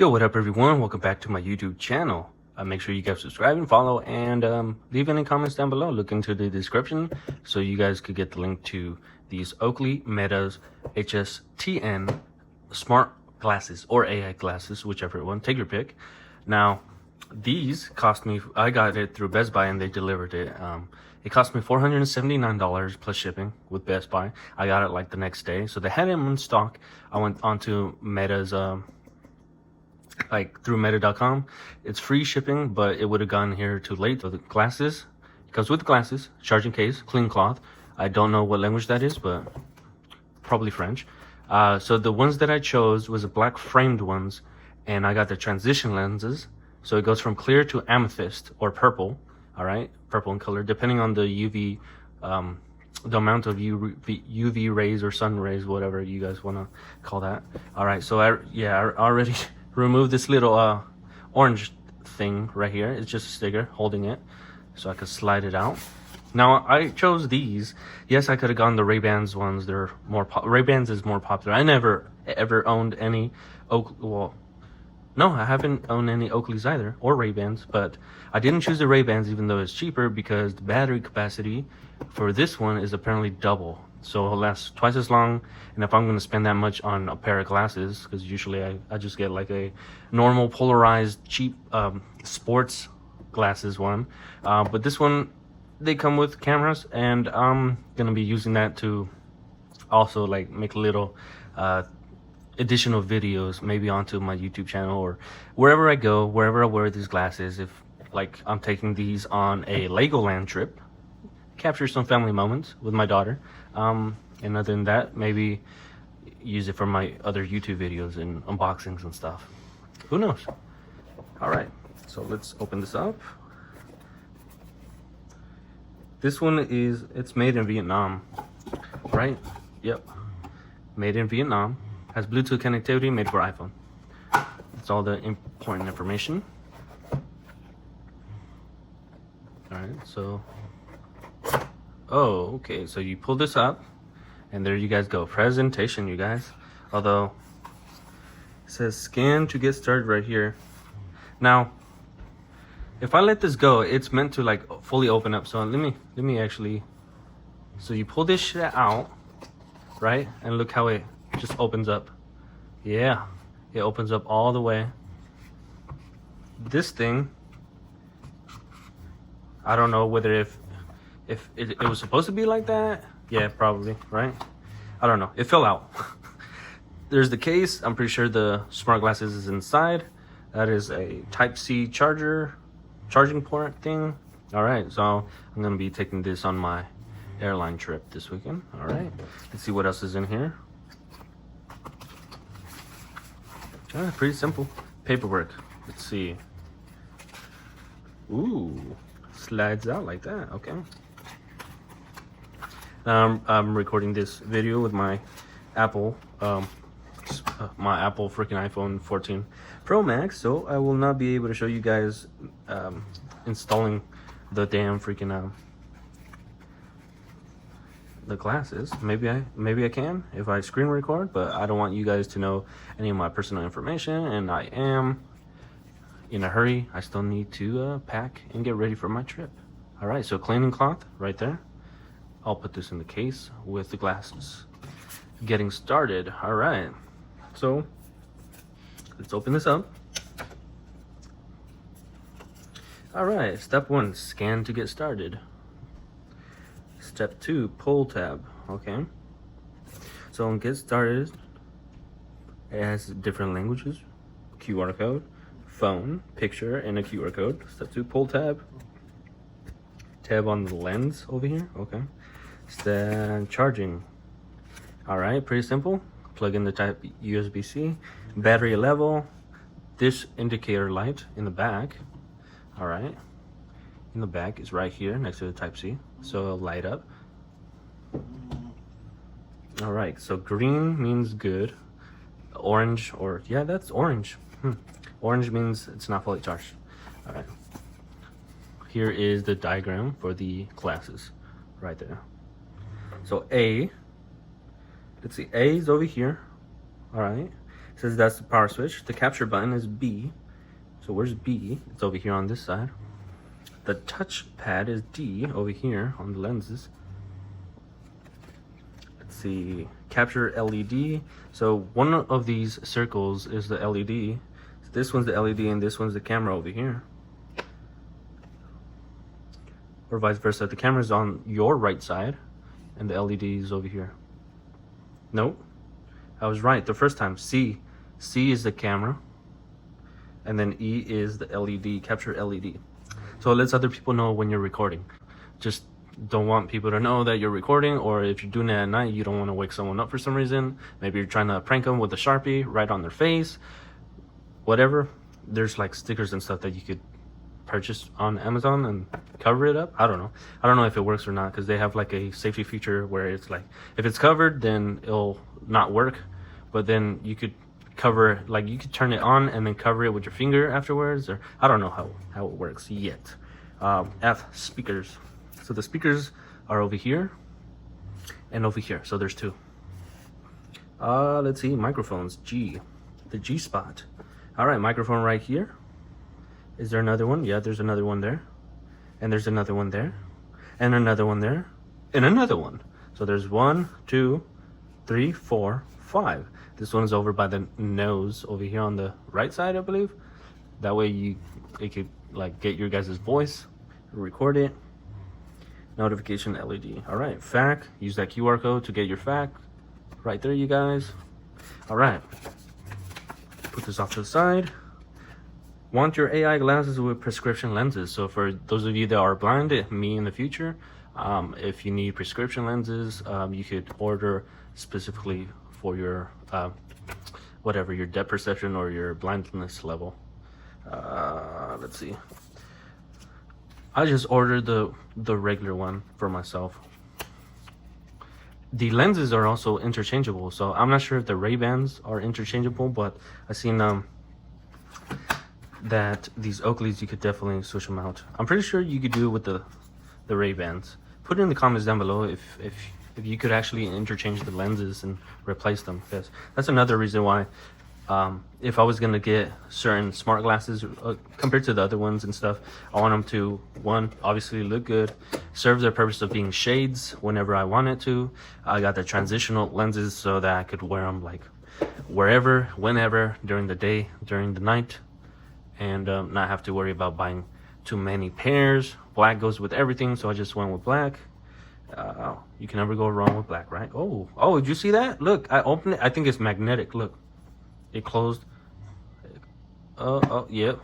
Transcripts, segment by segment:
Yo, what up everyone? Welcome back to my YouTube channel. Make sure you guys subscribe and follow, and leave any comments down below. Look into the description so you guys could get the link to these Oakley Meta's HSTN smart glasses or AI glasses, whichever one, take your pick. Now these cost me, I got it through Best Buy and they delivered it. It cost me $479 plus shipping with Best Buy. I got it like the next day, so they had them in stock. I went onto Meta's like through meta.com. It's free shipping, but it would have gone here too late. So the glasses, it comes with the glasses, charging case, clean cloth. I don't know what language that is, but probably French. So the ones that I chose was the black framed ones, and I got the transition lenses. So it goes from clear to amethyst or purple. All right, purple in color, depending on the UV, the amount of UV rays or sun rays, whatever you guys want to call that. All right, so I already remove this little orange thing right here. It's just a sticker holding it so I could slide it out. Now I chose these. Yes, I could have gone the Ray-Bans ones. They're more Ray-Bans is more popular. I never ever owned any no, I haven't owned any Oakleys either, or Ray-Bans, but I didn't choose the Ray-Bans even though it's cheaper because the battery capacity for this one is apparently double. So it'll last twice as long, and if I'm going to spend that much on a pair of glasses, because usually I just get like a normal polarized cheap sports glasses one, but this one, they come with cameras, and I'm going to be using that to also like make little additional videos maybe onto my YouTube channel or wherever I go, wherever I wear these glasses. If like I'm taking these on a Legoland trip, capture some family moments with my daughter, and other than that, maybe use it for my other YouTube videos and unboxings and stuff. Who knows? All right, so let's open this up. This one is, it's made in Vietnam, right? Yep, made in Vietnam. Has Bluetooth connectivity, made for iPhone. That's all the important information. All right, so oh, okay, so you pull this up and there you guys go. Presentation, you guys. Although it says scan to get started right here. Now if I let this go, it's meant to like fully open up. So let me actually, so you pull this shit out, right? And look how it just opens up. Yeah, it opens up all the way. This thing, I don't know whether if it was supposed to be like that. Yeah, probably, right? I don't know. It fell out. There's the case. I'm pretty sure the smart glasses is inside. That is a Type-C charging port thing. All right, so I'm going to be taking this on my airline trip this weekend. All right, let's see what else is in here. Pretty simple. Paperwork. Let's see. Ooh, slides out like that. Okay. I'm recording this video with my Apple, freaking iPhone 14 Pro Max, so I will not be able to show you guys installing the damn freaking the glasses. Maybe I can if I screen record, but I don't want you guys to know any of my personal information, and I am in a hurry. I still need to pack and get ready for my trip. All right, so cleaning cloth right there. I'll put this in the case with the glasses. Getting started. All right, so let's open this up. All right, step 1, scan to get started. Step 2, pull tab. Okay, so on get started, it has different languages, QR code, phone, picture, and a QR code. Step 2, pull tab. Tab on the lens over here. Okay. Step charging. All right, pretty simple. Plug in the type USB-C. Battery level. This indicator light in the back. All right. In the back is right here next to the Type-C, so it'll light up. All right, so green means good. Orange, or yeah, that's orange. Orange means it's not fully charged. All right. Here is the diagram for the glasses right there. So A, let's see, A is over here. All right. says that's the power switch. The capture button is B. So where's B? It's over here on this side. The touch pad is D over here on the lenses. Let's see, capture LED. So one of these circles is the LED. So this one's the LED and this one's the camera over here. Or vice versa. The camera's on your right side and the LED is over here. Nope, I was right the first time. C is the camera, and then E is the LED, capture LED. So it lets other people know when you're recording. Just don't want people to know that you're recording, or if you're doing it at night, you don't want to wake someone up for some reason. Maybe you're trying to prank them with a Sharpie right on their face, whatever. There's like stickers and stuff that you could purchase on Amazon and cover it up. I don't know if it works or not, because they have like a safety feature where it's like if it's covered then it'll not work, but then you could cover, like you could turn it on and then cover it with your finger afterwards, or I don't know how it works yet. F, speakers. So the speakers are over here and over here, so there's two. Let's see, microphones. G, the G spot. All right, microphone right here. Is there another one? Yeah, there's another one there. And there's another one there. And another one there. And another one. So there's 1, 2, 3, 4, 5. This one's over by the nose over here on the right side, I believe. That way it could like get your guys' voice, record it. Notification LED. All right, FAQ. Use that QR code to get your FAQ. Right there, you guys. All right. Put this off to the side. Want your AI glasses with prescription lenses. So for those of you that are blind, me in the future, if you need prescription lenses, you could order specifically for your whatever, your depth perception or your blindness level. Let's see. I just ordered the regular one for myself. The lenses are also interchangeable, so I'm not sure if the Ray-Bans are interchangeable, but I've seen that these Oakleys, you could definitely switch them out. I'm pretty sure you could do it with the Ray-Bans. Put it in the comments down below if you could actually interchange the lenses and replace them, because that's another reason why if I was gonna get certain smart glasses compared to the other ones and stuff, I want them to, one, obviously look good, serve their purpose of being shades whenever I want it to. I got the transitional lenses so that I could wear them like wherever, whenever, during the day, during the night, and not have to worry about buying too many pairs. Black goes with everything, so I just went with black. You can never go wrong with black, right? Oh, did you see that? Look, I opened it. I think it's magnetic. Look, it closed. Yeah,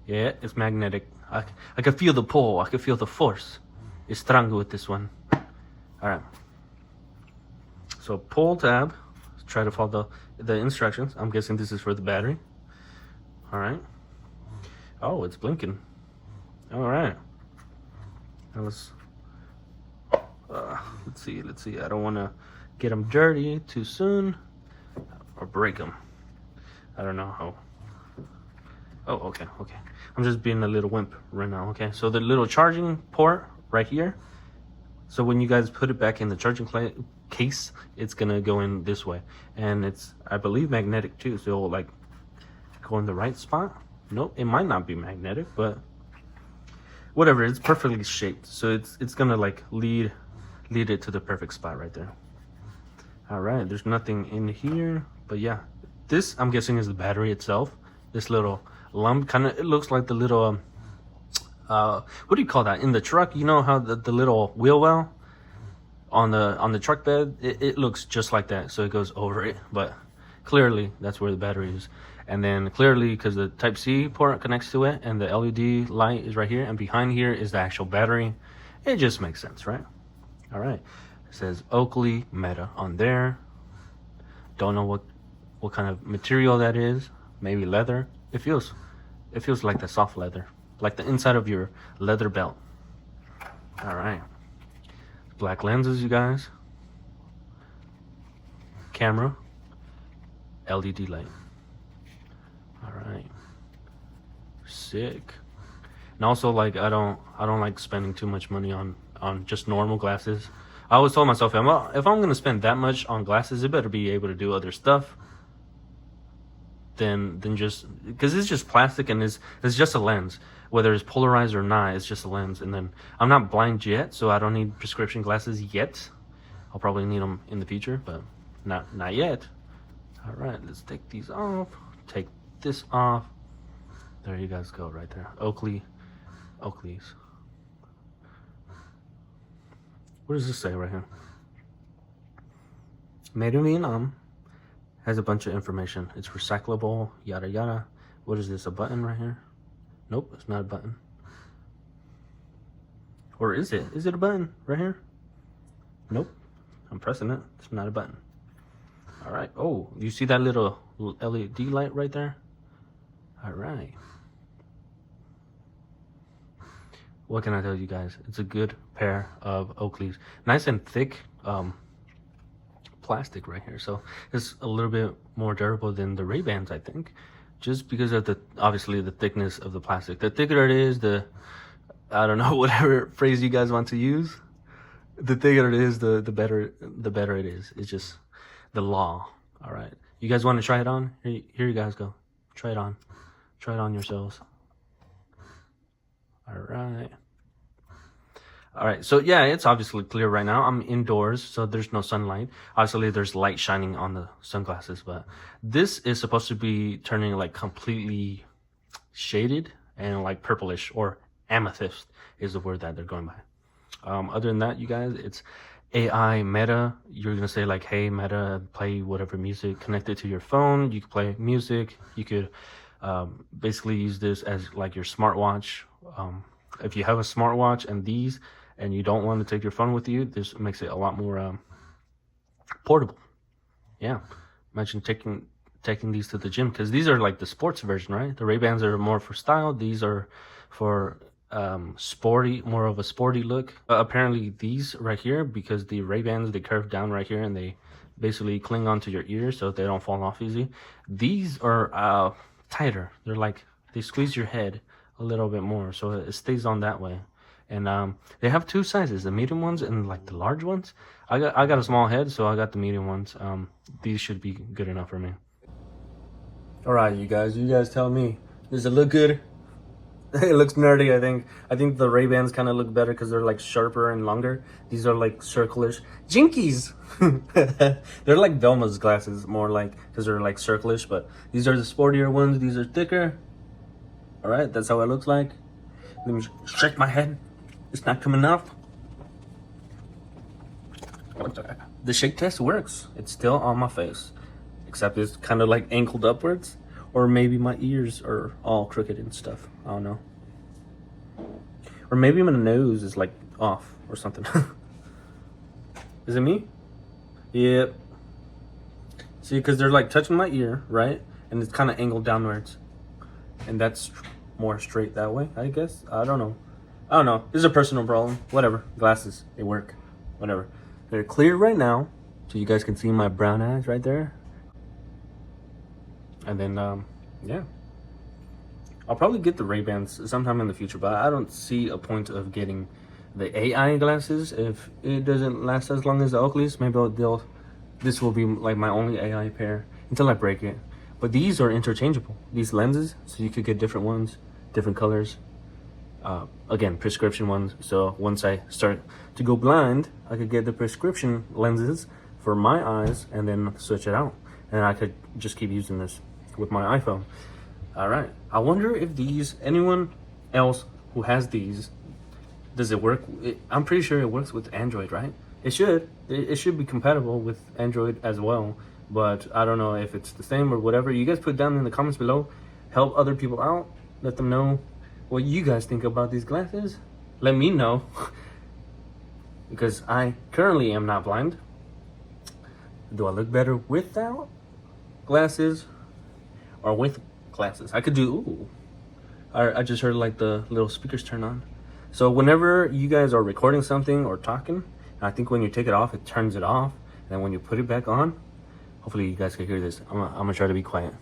it's magnetic. I can feel the pull. I can feel the force. It's strong with this one. All right. So pull tab. Try to follow the instructions. I'm guessing this is for the battery. All right. Oh, it's blinking. All right. That was. Let's see. I don't want to get them dirty too soon or break them. I don't know how. Oh, okay. I'm just being a little wimp right now. Okay. So the little charging port right here. So when you guys put it back in the charging case, it's gonna go in this way, and it's, I believe, magnetic too. So it'll like go in the right spot. Nope, it might not be magnetic, but whatever. It's perfectly shaped, so it's gonna like lead it to the perfect spot right there. All right, there's nothing in here, but yeah, this I'm guessing is the battery itself. This little lump, kind of, it looks like the little what do you call that in the truck? You know how the little wheel well on the truck bed, it looks just like that, so it goes over it, but clearly that's where the battery is. And then clearly, because the Type-C port connects to it and the LED light is right here, and behind here is the actual battery, it just makes sense, right? All right, it says Oakley Meta on there. Don't know what kind of material that is. Maybe leather. It feels like the soft leather, like the inside of your leather belt. All right, black lenses, you guys. Camera, LED light. All right, sick. And also, like, I don't like spending too much money on just normal glasses. I always told myself, if I'm gonna spend that much on glasses, it better be able to do other stuff. than just, because it's just plastic and it's just a lens. Whether it's polarized or not, it's just a lens. And then I'm not blind yet, so I don't need prescription glasses yet. I'll probably need them in the future, but not yet. All right, let's take these off. Take this off. There you guys go, right there. Oakley's. What does this say right here? Made in Vietnam. Has a bunch of information. It's recyclable, yada yada. What is this, a button right here? Nope, it's not a button. Or is it? Is it a button right here? Nope, I'm pressing it. It's not a button. All right. Oh, you see that little LED light right there? All right. What can I tell you guys? It's a good pair of Oakleys. Nice and thick plastic right here. So it's a little bit more durable than the Ray-Bans, I think. Just because of obviously the thickness of the plastic. The thicker it is, I don't know, whatever phrase you guys want to use. The thicker it is, the better it is. It's just the law. All right. You guys want to try it on? Here you guys go. Try it on. Try it on yourselves. All right. All right. So yeah, it's obviously clear right now. I'm indoors, so there's no sunlight. Obviously, there's light shining on the sunglasses, but this is supposed to be turning like completely shaded and like purplish, or amethyst is the word that they're going by. Other than that, you guys, it's AI Meta. You're gonna say like, hey Meta, play whatever music connected to your phone. You can play music. You could basically use this as like your smartwatch. If you have a smartwatch and you don't want to take your phone with you, this makes it a lot more portable. Yeah, imagine taking these to the gym, because these are like the sports version, right? The Ray-Bans are more for style. These are for sporty, more of a sporty look. Apparently these right here, because the Ray-Bans, they curve down right here and they basically cling onto your ears so they don't fall off easy. These are tighter. They're like, they squeeze your head a little bit more, so it stays on that way. And they have two sizes, the medium ones and like the large ones. I got a small head, so I got the medium ones. These should be good enough for me. All right, you guys tell me, does it look good? It looks nerdy. I think the Ray-Bans kind of look better because they're like sharper and longer. These are like circlish jinkies. They're like Velma's glasses, more like, because they're like circlish, but these are the sportier ones. These are thicker. All right, that's how it looks like. Let me shake my head. It's not coming up. The shake test works. It's still on my face, except it's kind of like angled upwards, or maybe my ears are all crooked and stuff. I don't know. Or maybe my nose is like off or something. Is it me? Yep. See, because they're like touching my ear, right? And it's kind of angled downwards. And that's more straight that way, I guess. I don't know. This is a personal problem. Whatever. Glasses, they work. Whatever. They're clear right now, so you guys can see my brown eyes right there. And then, yeah. I'll probably get the Ray-Bans sometime in the future, but I don't see a point of getting the AI glasses if it doesn't last as long as the Oakleys. Maybe this will be like my only AI pair until I break it. But these are interchangeable, these lenses, so you could get different ones, different colors. Again, prescription ones, so once I start to go blind, I could get the prescription lenses for my eyes and then switch it out. And I could just keep using this with my iPhone. All right, I wonder if anyone else who has these, does it work? I'm pretty sure it works with Android, right? It should be compatible with Android as well. But I don't know if it's the same or whatever. You guys put down in the comments below. Help other people out. Let them know what you guys think about these glasses. Let me know. Because I currently am not blind. Do I look better without glasses or with glasses? I could do, ooh. I just heard like the little speakers turn on. So whenever you guys are recording something or talking, I think when you take it off, it turns it off. And then when you put it back on, hopefully you guys can hear this. I'm gonna try to be quiet.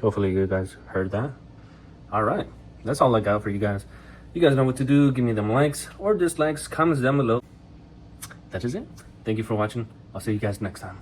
Hopefully you guys heard that. All right, that's all I got for you guys. You guys know what to do. Give me them likes or dislikes, comments down below. That is it. Thank you for watching. I'll see you guys next time.